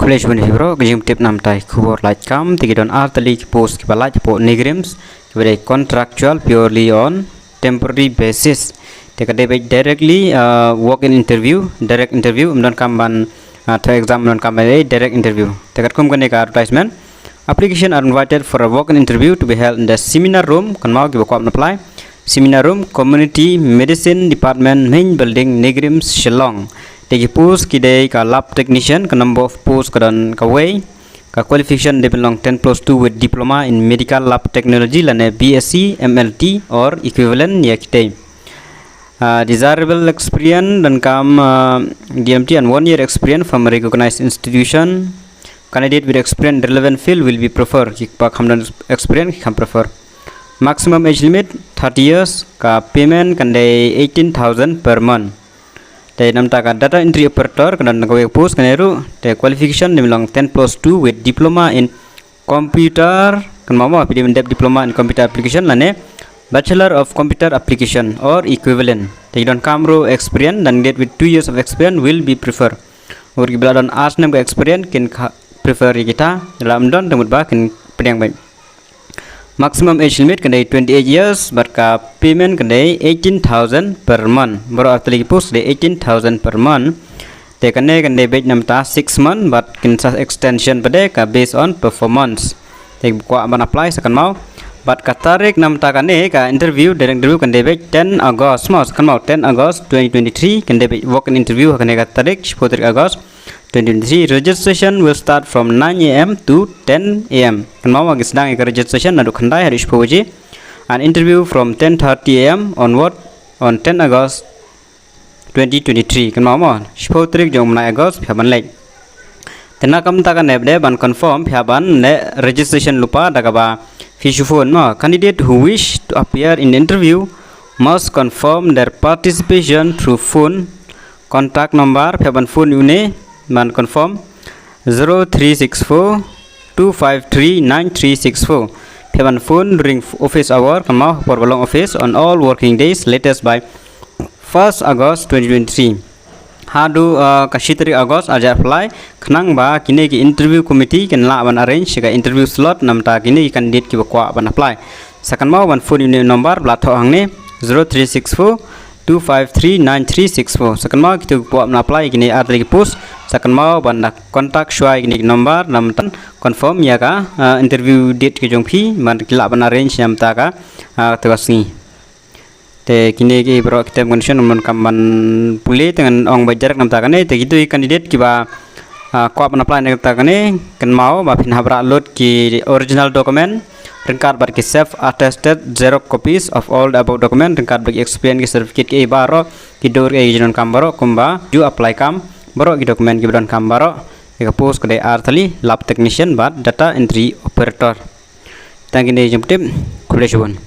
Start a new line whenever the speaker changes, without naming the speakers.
College Benefibro, Gim Tip Namtai, Kubor Laitkam, take it on Tylli post Kibalaj for Neigrihms, with a contractual purely on temporary basis. Take a debate directly, walk in interview, direct interview, don't come on to exam, don't come by direct interview. Take a company advertisement. Application are invited for a walk-in interview to be held in the seminar room. Can now give a call apply. Seminar room, Community Medicine Department, main building, Neigrihms, Shillong. Take a post kide ka lab technician, ka number of posts kadan ka way, ka qualification they belong 10+2 with diploma in medical lab technology lane BSc, MLT or equivalent ya kite. Desirable experience dan kam DMT and 1 year experience from a recognized institution. Candidate with experience relevant field will be preferred. Kikpa hamdan experience can prefer. Maximum age limit 30 years. Ka payment kan day 18,000 per month. Day namta ka data entry operator kan nagawa post kaneru. Day qualification belong 10+2 with diploma in computer. Kan mama pilih mendap diploma in computer application lane Bachelor of Computer Application or equivalent. Day don kamro experience dan date with 2 years of experience will be preferred. Or bila don arts nam experience can prefer kita dalam don temut bah kan pedang baik. Maximum age limit kan 28 years, but ka payment kan 18,000 per month. Baru after post 18,000 per month. They kan baik namta 6 months, but kan extension pada ka based on performance. They buka aman apply sekan mau. But ka tarik namta kan ka interview direct interview kan baik 10 August mas kan mau 10 August 2023 kan baik walk in interview kan ka tarik 10 August 2023. Registration will start from 9 AM to 10 AM. Kan mau bagi sedang registration naduk khandai hari sepoji. An interview from 10:30 AM onward on 10 August 2023. Kan mau sepotrik jom 9 August phaban lek. Tena kam ta kan nebde ban confirm phaban ne registration lupa dagaba fisu phone ma. Candidate who wish to appear in the interview must confirm their participation through phone. Contact number phaban phone une man confirm 0364 253 9364. Phaban phone during office hour kama for belong office on all working days latest by 1st August 2023. Hadu kasitri August aja apply khnang ba kini ki interview committee kan la ban arrange ka interview slot namta kini candidate ki bakwa ban apply. Sakan mau ban phone unit number bla tho hangne 0364 253 9364. Sakan mau kita buat apply kini ada lagi post. Sakan mau ban kontak syai kini nomor namtan confirm ya ka interview date ke jongpi ban kila ban arrange namta ka tugas ni. Te kini ki bro kita condition mon kaman pulih dengan ong bajarak namta kane te gitu candidate ki ba ko ban apply namta kane kan mau ba pin habra load ki original document. Rengkat bagi self attested xerox copies of all the above document. Rengkat bagi experience certificate ke baro kidur ke jinon kambaro kumba ju apply kam baro ki dokumen ki don kambaro ke post ke Tylli lab technician bat data entry operator. Thank you jemput college one.